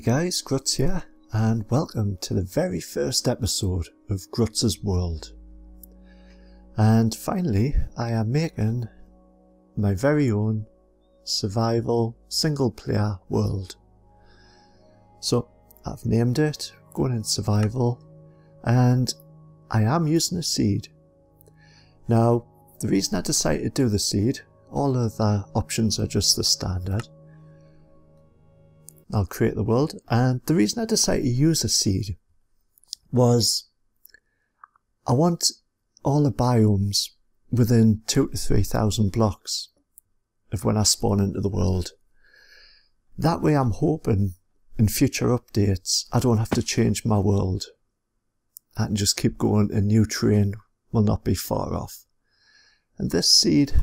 Hey guys, Gruttz here, and welcome to the very first episode of Grutz's World. And finally, I am making my very own survival single-player world. So, I've named it, going in survival, and I am using a seed. Now, the reason I decided to do the seed, all of the options are just the standard. I'll create the world, and the reason I decided to use a seed was I want all the biomes within 2,000 to 3,000 blocks of when I spawn into the world. That way I'm hoping in future updates I don't have to change my world. I can just keep going, a new terrain will not be far off. And this seed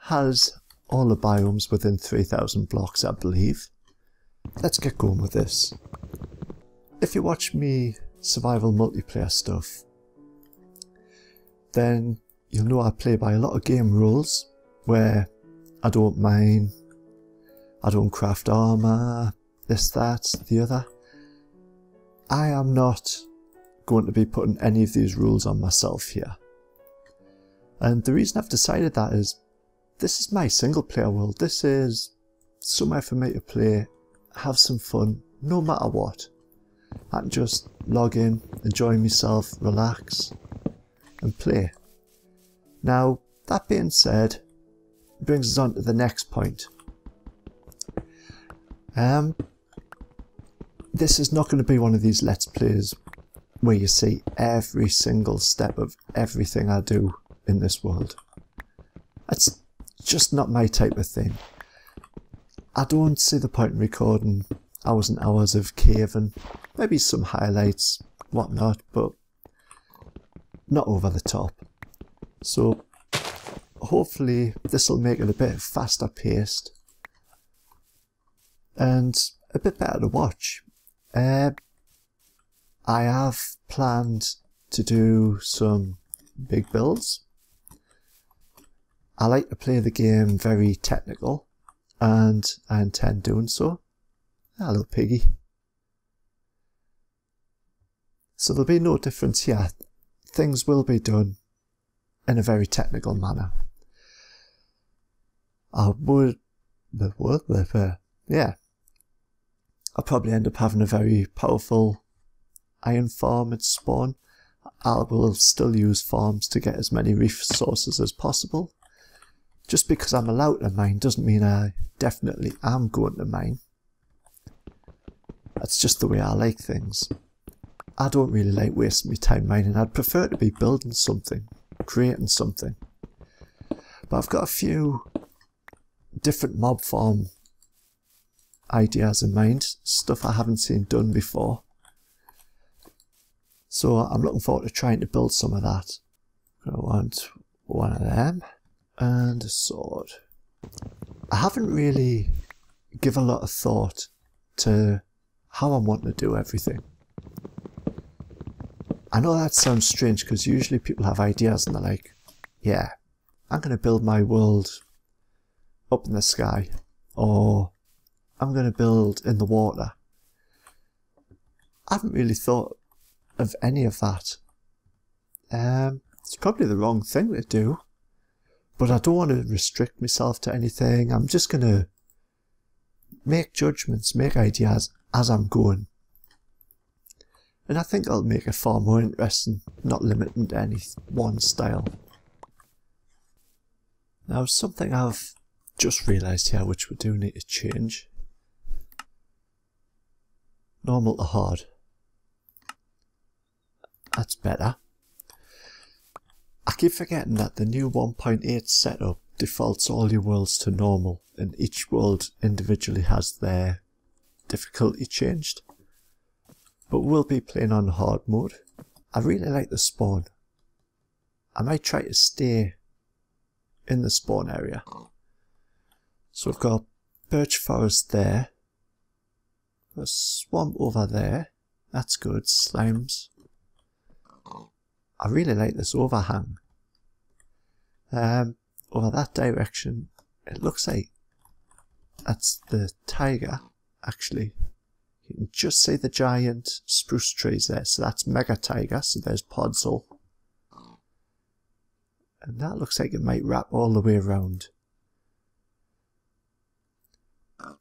has all the biomes within 3,000 blocks, I believe. Let's get going with this. If you watch me survival multiplayer stuff, then you'll know I play by a lot of game rules where I don't mine, I don't craft armour, this, that, the other. I am not going to be putting any of these rules on myself here. And the reason I've decided that is, this is my single player world. This is somewhere for me to play, have some fun, no matter what. I can just log in, enjoy myself, relax, and play. Now, that being said, brings us on to the next point. This is not going to be one of these Let's Plays where you see every single step of everything I do in this world. That's just not my type of thing. I don't see the point in recording hours and hours of caving, maybe some highlights, whatnot, but not over the top. So hopefully this will make it a bit faster paced and a bit better to watch. I have planned to do some big builds. I like to play the game very technical, and I intend doing so. Hello piggy. So there'll be no difference here. Things will be done in a very technical manner. I'll probably end up having a very powerful iron farm at spawn. I will still use farms to get as many resources as possible. Just because I'm allowed to mine doesn't mean I definitely am going to mine. That's just the way I like things. I don't really like wasting my time mining. I'd prefer to be building something, creating something. But I've got a few different mob farm ideas in mind, stuff I haven't seen done before. So I'm looking forward to trying to build some of that. I want one of them. And a sword. I haven't really given a lot of thought to how I want to do everything. I know that sounds strange because usually people have ideas and they're like, yeah, I'm going to build my world up in the sky, or I'm going to build in the water. I haven't really thought of any of that. It's probably the wrong thing to do. But I don't want to restrict myself to anything. I'm just going to make judgments, make ideas as I'm going. And I think I'll make it far more interesting, not limiting to any one style. Now, something I've just realised here which we do need to change. Normal to hard. That's better. I keep forgetting that the new 1.8 setup defaults all your worlds to normal, and each world individually has their difficulty changed. But we'll be playing on hard mode. I really like the spawn. I might try to stay in the spawn area. So we've got birch forest there, a swamp over there, that's good, slimes. I really like this overhang. Over that direction, it looks like that's the tiger, actually. You can just see the giant spruce trees there. So that's Mega Tiger. So there's Podzol. And that looks like it might wrap all the way around.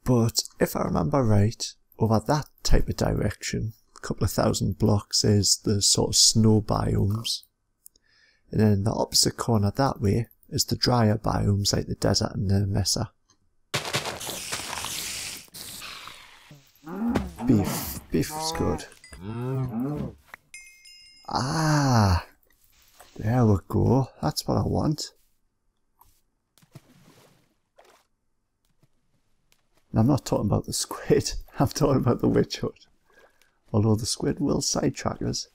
But if I remember right, over that type of direction, a couple of thousand blocks is the sort of snow biomes. And then in the opposite corner that way is the drier biomes like the desert and the mesa. Beef. Beef's good. Ah! There we go. That's what I want. And I'm not talking about the squid. I'm talking about the witch hut. Although the squid will sidetrack us.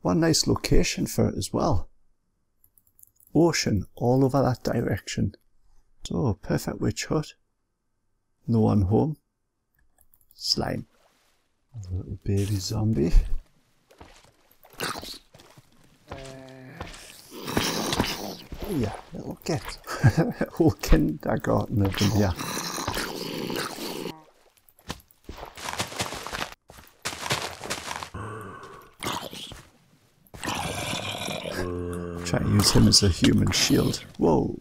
One nice location for it as well. Ocean all over that direction. So, perfect witch hut. No one home. Slime. A little baby zombie. Yeah, little kid. Whole kindergarten over here. Try to use him as a human shield. Whoa.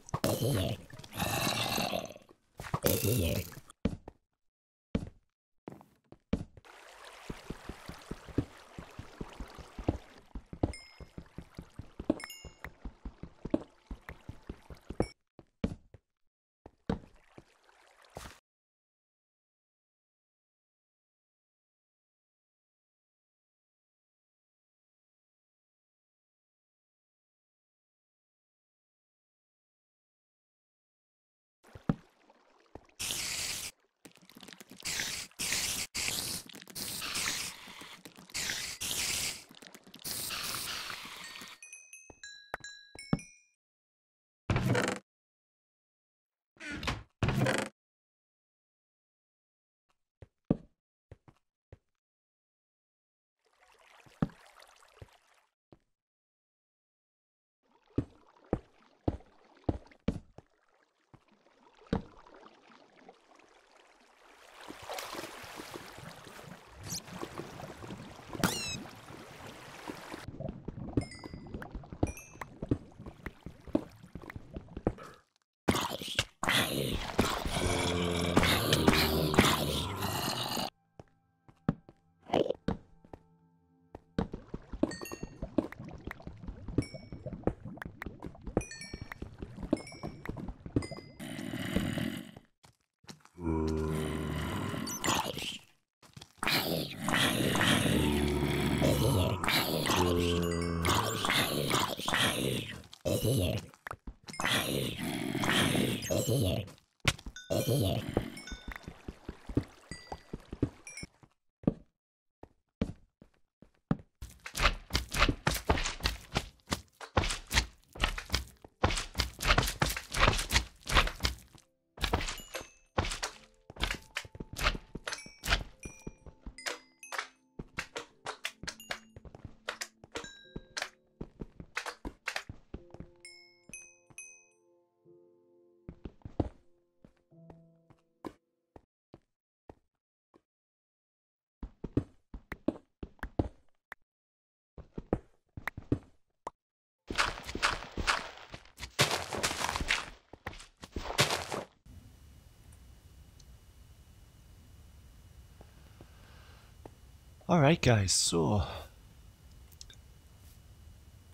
Alright guys, so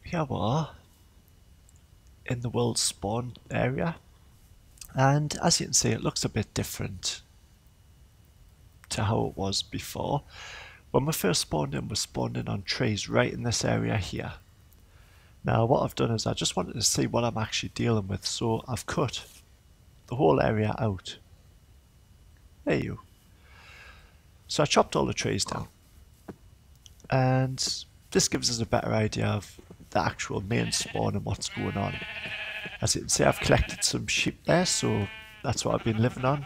here we are in the world spawn area, and as you can see it looks a bit different to how it was before. When we first spawned in, we spawned in on trees right in this area here. Now what I've done is I just wanted to see what I'm actually dealing with, so I've cut the whole area out. There you. So I chopped all the trees down. And this gives us a better idea of the actual main spawn and what's going on. As you can see, I've collected some sheep there, so that's what I've been living on.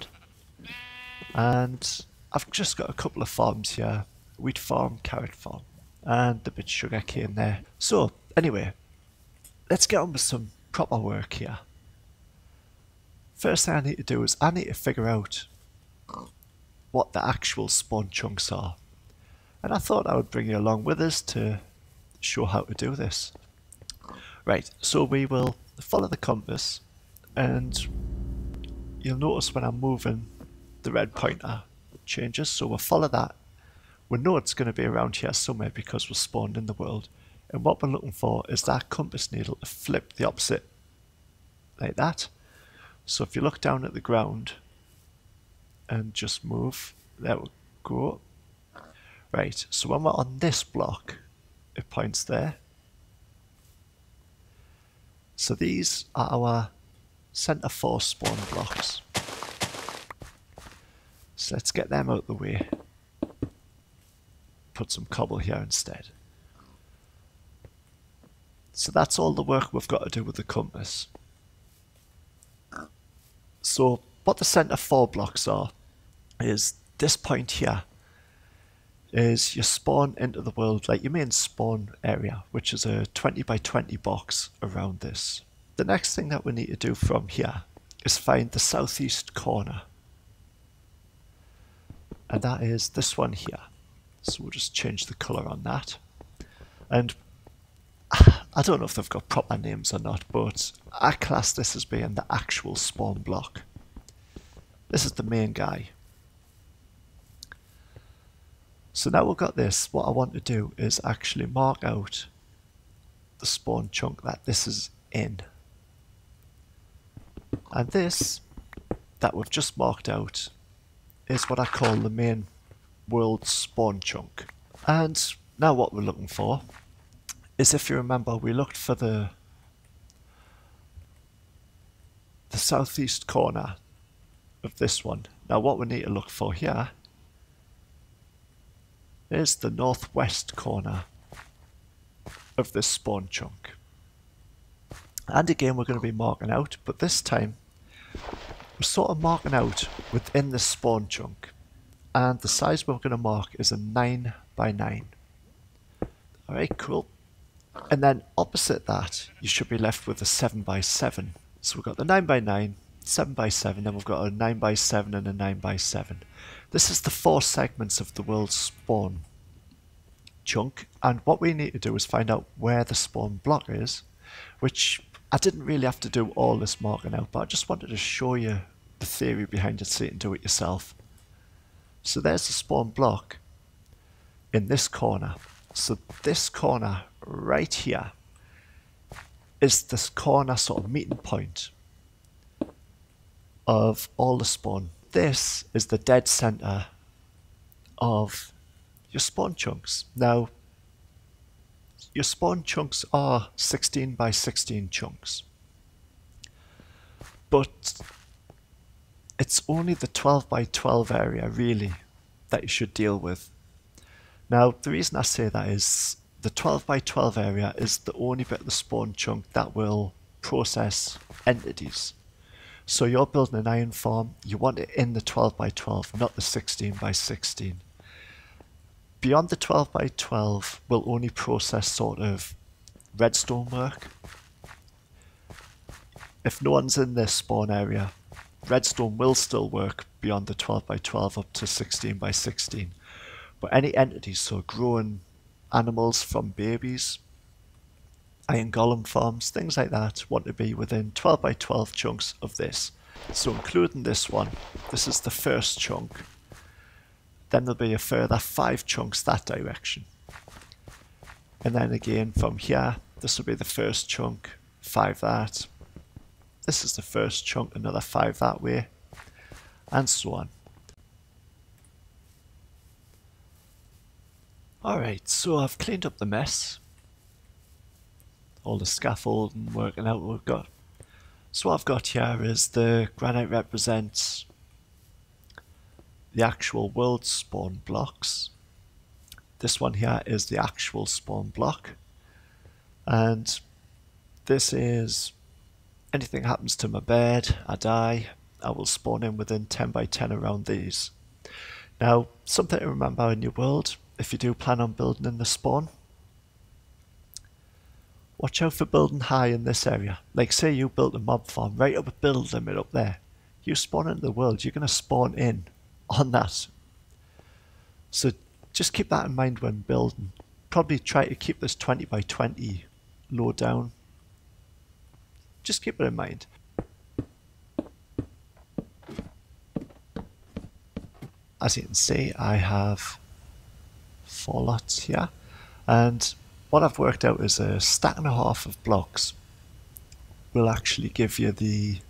And I've just got a couple of farms here. Wheat farm, carrot farm, and a bit of sugar cane there. So anyway, let's get on with some proper work here. First thing I need to do is I need to figure out what the actual spawn chunks are. And I thought I would bring you along with us to show how to do this. Right, so we will follow the compass, and you'll notice when I'm moving the red pointer changes, so we'll follow that. We know it's going to be around here somewhere because we're spawned in the world, and what we're looking for is that compass needle to flip the opposite, like that. So if you look down at the ground and just move, there we go. Right, so when we're on this block, it points there. So these are our center 4 spawn blocks. So let's get them out of the way. Put some cobble here instead. So that's all the work we've got to do with the compass. So what the center 4 blocks are is this point here is your spawn into the world, like your main spawn area, which is a 20 by 20 box around this. The next thing that we need to do from here is find the southeast corner. And that is this one here. So we'll just change the colour on that. And I don't know if they've got proper names or not, but I class this as being the actual spawn block. This is the main guy. So now we've got this, what I want to do is actually mark out the spawn chunk that this is in. And this, that we've just marked out, is what I call the main world spawn chunk. And now what we're looking for is, if you remember, we looked for the southeast corner of this one. Now what we need to look for here is the northwest corner of this spawn chunk. And again we're going to be marking out, but this time we're sort of marking out within the spawn chunk. And the size we're going to mark is a 9 by 9. Alright, cool. And then opposite that, you should be left with a 7 by 7. So we've got the 9 by 9, 7 by 7, then we've got a 9 by 7 and a 9 by 7. This is the 4 segments of the world spawn chunk, and what we need to do is find out where the spawn block is, which I didn't really have to do all this marking out, but I just wanted to show you the theory behind it so you can do it yourself. So there's the spawn block in this corner. So this corner right here is this corner sort of meeting point of all the spawn. This is the dead center of your spawn chunks. Now, your spawn chunks are 16 by 16 chunks, but it's only the 12 by 12 area really that you should deal with. Now, the reason I say that is the 12 by 12 area is the only bit of the spawn chunk that will process entities. So you're building an iron farm, you want it in the 12 by 12, not the 16 by 16. Beyond the 12 by 12 will only process sort of redstone work. If no one's in this spawn area, redstone will still work beyond the 12 by 12 up to 16 by 16. But any entities, so growing animals from babies, iron golem farms, things like that, want to be within 12 by 12 chunks of this. So including this one, this is the first chunk. Then there'll be a further 5 chunks that direction. And then again from here, this will be the first chunk, 5 that. This is the first chunk, another 5 that way, and so on. Alright, so I've cleaned up the mess. All the scaffolding working out what we've got. So what I've got here is the granite represents the actual world spawn blocks. This one here is the actual spawn block. And this is anything happens to my bed, I die, I will spawn in within 10 by 10 around these. Now, something to remember in your world, if you do plan on building in the spawn, watch out for building high in this area. Like say you built a mob farm right up a build limit up there. You spawn into the world, you're going to spawn in on that So just keep that in mind when building. Probably try to keep this 20 by 20 low down. Just keep it in mind. As you can see, I have 4 lots here, and what I've worked out is a stack and a half of blocks will actually give you the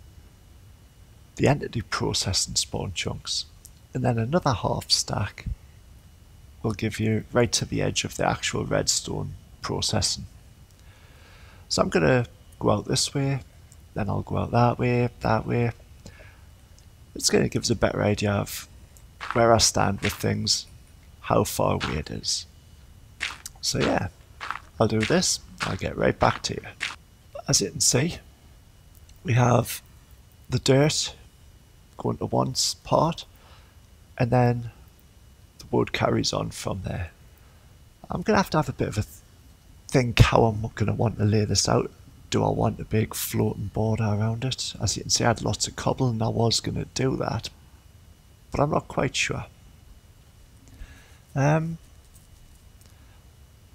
entity processing spawn chunks, and then another half stack will give you right to the edge of the actual redstone processing. So I'm going to go out this way, then I'll go out that way, that way. It's going to give us a better idea of where I stand with things, how far away it is. So yeah, I'll do this, I'll get right back to you. As you can see, we have the dirt going to one part, and then the wood carries on from there. I'm going to have a bit of a think how I'm going to want to lay this out. Do I want a big floating border around it? As you can see, I had lots of cobble and I was going to do that, but I'm not quite sure. I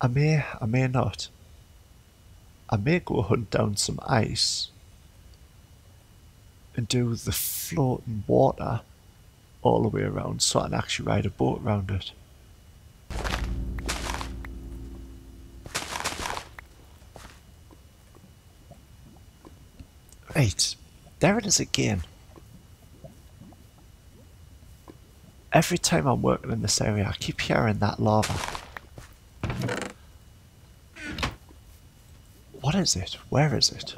may not. I may go hunt down some ice and do the floating water all the way around so I can actually ride a boat around it. Right, there it is again. Every time I'm working in this area, I keep hearing that lava. What is it? Where is it?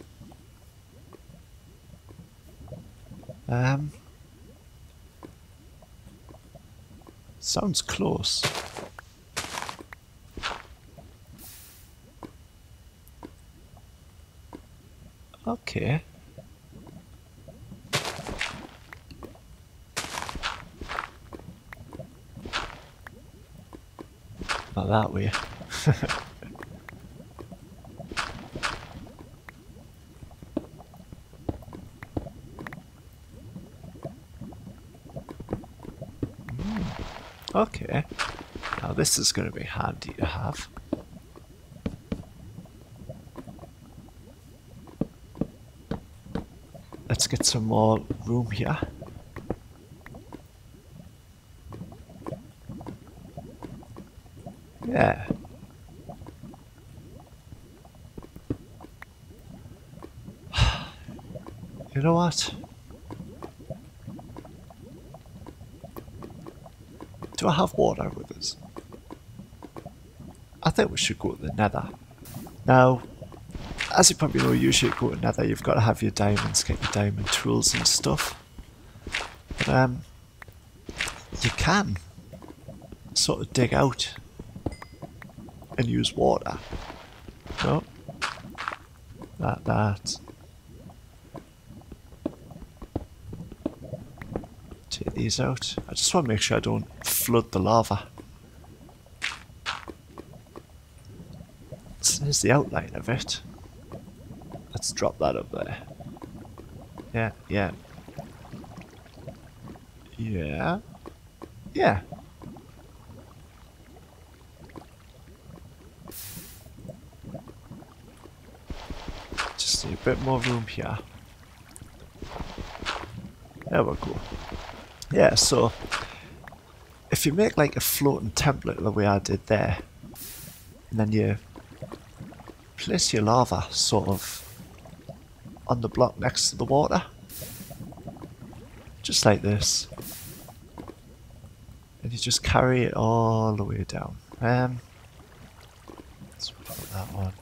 Sounds close. Okay. Not that way. Okay. Now this is going to be handy to have. Let's get some more room here. Yeah. You know what? Do I have water with us? I think we should go to the Nether. Now, as you probably know, usually go to Nether, you've got to have your diamonds, get your diamond tools and stuff. But you can sort of dig out and use water. No? That. Take these out. I just want to make sure I don't flood the lava. So here's the outline of it. Let's drop that up there. Yeah, yeah. Yeah. Yeah. Just need a bit more room here. There we go. Yeah, so if you make like a floating template the way I did there, and then you place your lava sort of on the block next to the water, just like this, and you just carry it all the way down. Let's put that one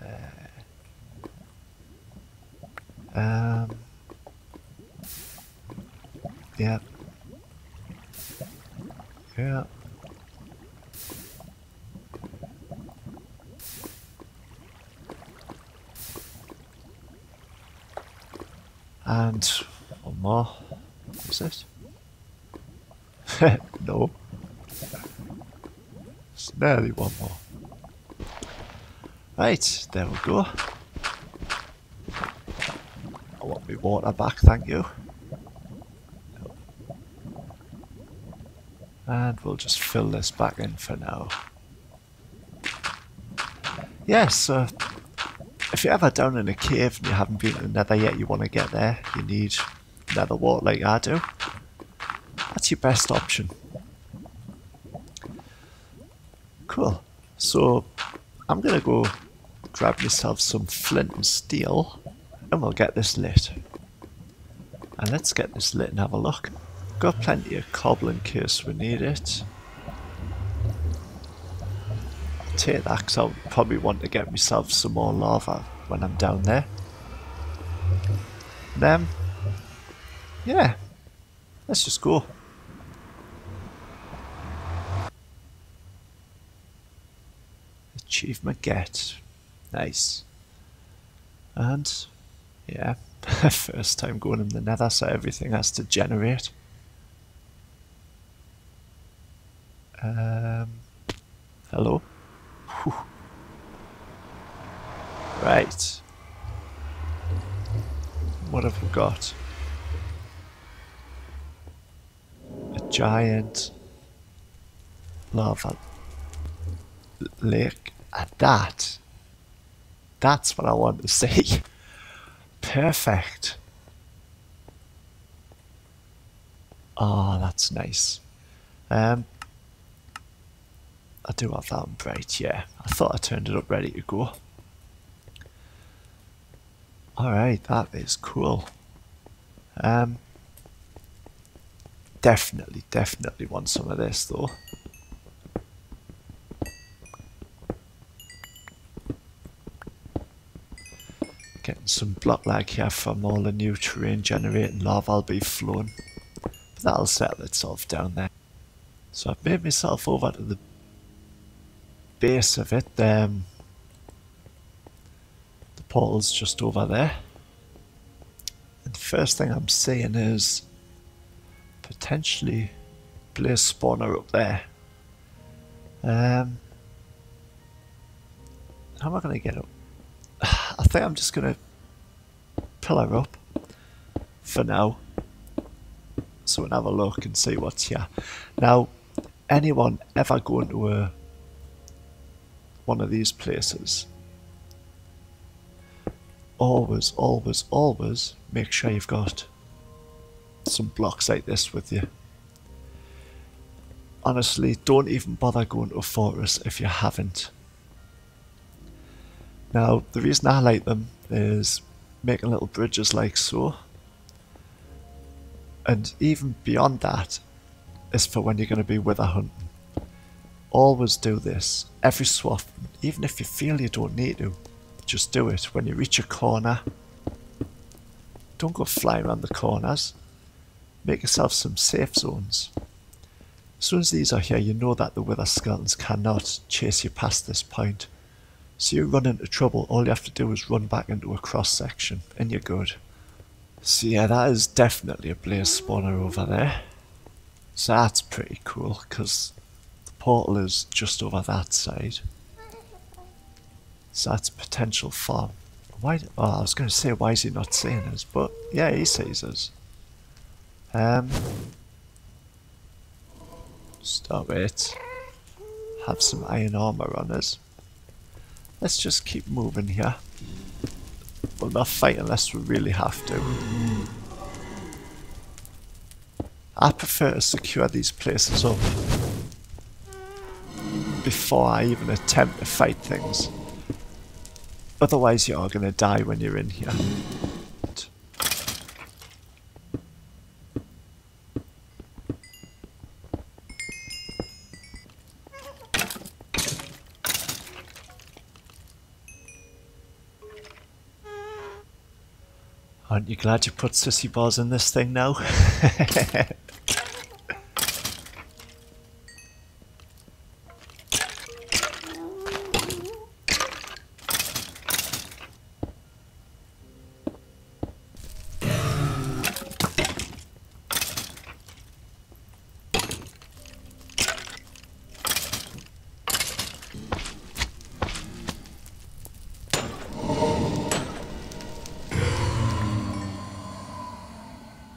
there. Yeah. Yeah. And one more. What's this? No. It's nearly one more. Right, there we go. I want my water back, thank you. And we'll just fill this back in for now. Yeah, so if you're ever down in a cave and you haven't been to Nether yet, you want to get there, you need Nether wart like I do. That's your best option. Cool. So I'm going to go grab myself some flint and steel and we'll get this lit. And let's get this lit and have a look. Got plenty of cobble in case we need it. Take that because I'll probably want to get myself some more lava when I'm down there. Then, yeah, let's just go. Achievement get. Nice. And, yeah, first time going in the Nether, so everything has to generate. Hello? Whew. Right. What have we got? A giant lava lake. And that's what I want to see. Perfect. Oh, that's nice. I do have that on bright, yeah. I thought I turned it up ready to go. Alright, that is cool. Definitely want some of this though. Getting some block lag here from all the new terrain generating lava I'll be flowing. But that'll settle itself down there. So I've made myself over to the base of it. The portal's just over there. And the first thing I'm seeing is potentially blaze spawner up there. How am I going to get up? I think I'm just going to pillar up for now so we can have a look and see what's here. Now, anyone ever going to one of these places, always make sure you've got some blocks like this with you. Honestly, don't even bother going to a fortress if you haven't. Now, the reason I like them is making little bridges like so. And even beyond that is for when you're going to be wither hunting. Always do this every so often, even if you feel you don't need to. Just do it when you reach a corner. Don't go flying around the corners. Make yourself some safe zones. As soon as these are here, you know that the wither skeletons cannot chase you past this point. So you run into trouble, all you have to do is run back into a cross section and you're good. So yeah, that is definitely a blaze spawner over there. So that's pretty cool because the portal is just over that side. So that's potential farm. Why? Oh, I was going to say, why is he not seeing us? But yeah, he sees us. Stop it. Have some iron armor on us. Let's just keep moving here. We'll not fight unless we really have to. I prefer to secure these places up before I even attempt to fight things. Otherwise you are going to die when you're in here. Aren't you glad you put sissy balls in this thing now?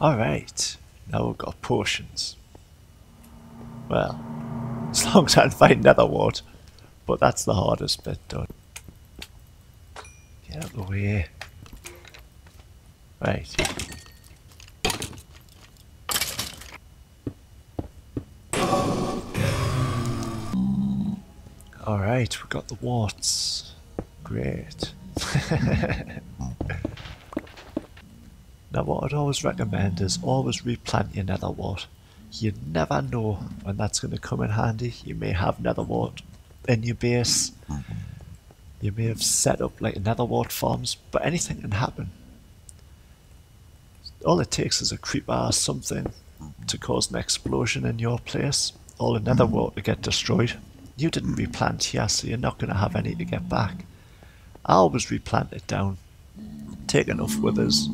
Alright, now we've got potions. Well, as long as I find nether wart. But that's the hardest bit done. Get out of the way. Right. Alright, we got the warts. Great. Now what I'd always recommend is always replant your nether wart. You never know when that's going to come in handy. You may have nether wart in your base. You may have set up like nether wart farms, but anything can happen. All it takes is a creeper or something to cause an explosion in your place. All the nether wart to get destroyed. You didn't replant here, so you're not going to have any to get back. I always replant it down. Take enough withers.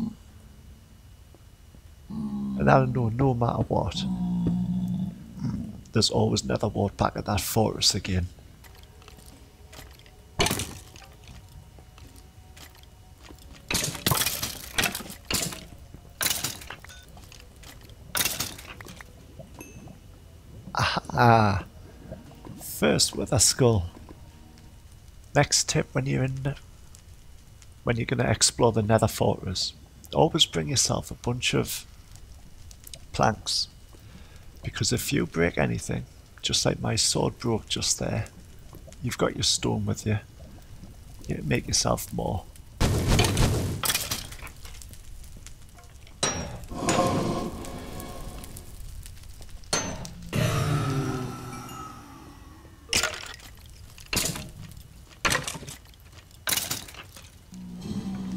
And I know no matter what, there's always nether wart back at that fortress again. Aha! First with a skull. Next tip when you're going to explore the nether fortress, always bring yourself a bunch of planks, because if you break anything, just like my sword broke just there, you've got your stone with you. You make yourself more.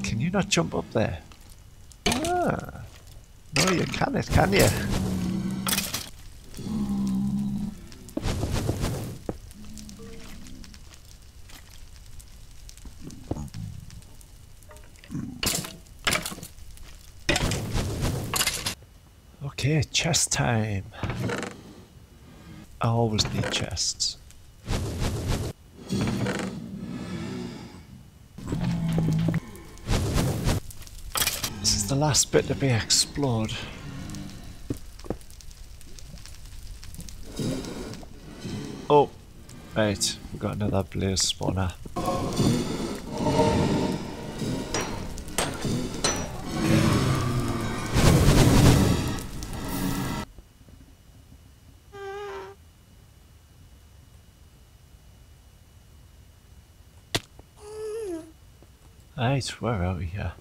Can you not jump up there? Ah. No, you can't, can you? Okay, chest time. I always need chests. This is the last bit to be explored. Oh, right, we've got another blaze spawner. Right, where are we here?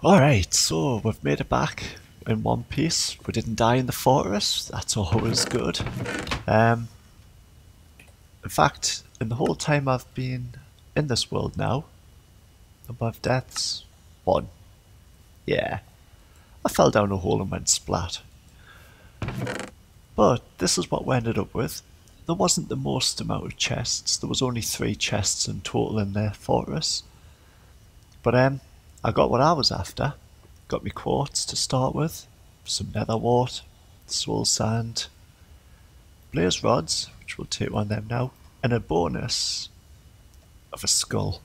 Alright, so we've made it back in one piece. We didn't die in the fortress, that's always good. In fact, in the whole time I've been in this world now, number of deaths, 1. Yeah, I fell down a hole and went splat. But this is what we ended up with. There wasn't the most amount of chests, there was only 3 chests in total in the fortress. But I got what I was after. Got me quartz to start with, some nether wart, soul sand, blaze rods, which we'll take one of them now, and a bonus of a skull.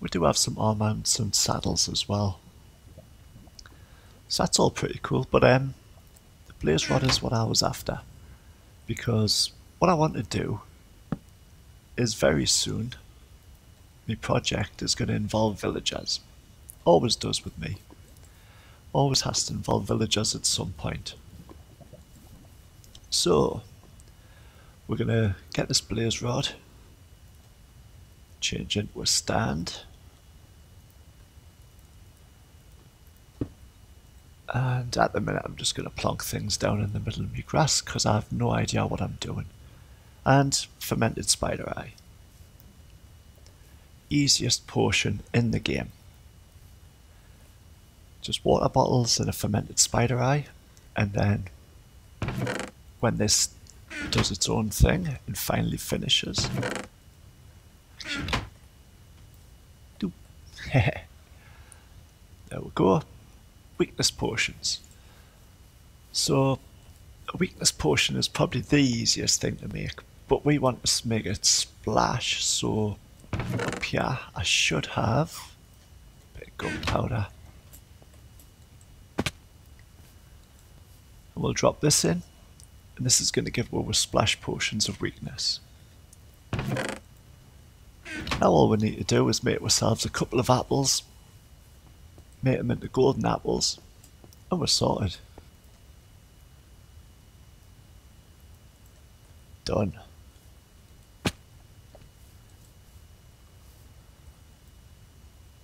We do have some armor and some saddles as well. So that's all pretty cool, but the blaze rod is what I was after. Because what I want to do is very soon, my project is going to involve villagers. Always does with me. Always has to involve villagers at some point. So, we're going to get this blaze rod, change into a stand, and at the minute I'm just going to plonk things down in the middle of my grass because I have no idea what I'm doing. And fermented spider eye. Easiest potion in the game. Just water bottles and a fermented spider eye, and then when this does its own thing and finally finishes, there we go. Weakness potions. So a weakness potion is probably the easiest thing to make, but we want to make it splash, so Up here I should have a bit of gunpowder. And we'll drop this in, and this is going to give us splash potions of weakness. Now all we need to do is make ourselves a couple of apples, make them into golden apples, and we're sorted. Done.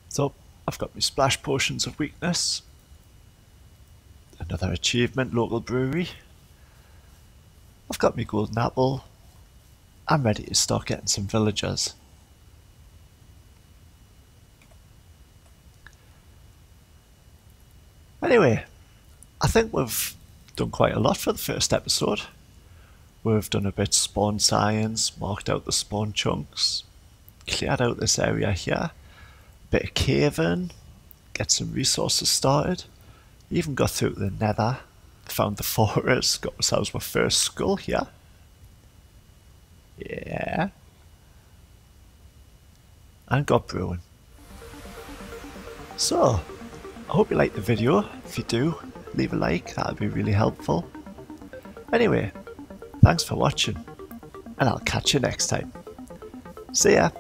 So I've got my splash potions of weakness. Another achievement, local brewery. I've got my golden apple. I'm ready to start getting some villagers. Anyway, I think we've done quite a lot for the first episode. We've done a bit spawn science, marked out the spawn chunks, cleared out this area here, a bit of caving, get some resources started. Even got through the Nether, found the forest, got ourselves my first skull here. Yeah. And got brewing. So, I hope you liked the video. If you do, leave a like, that would be really helpful. Anyway, thanks for watching, and I'll catch you next time. See ya!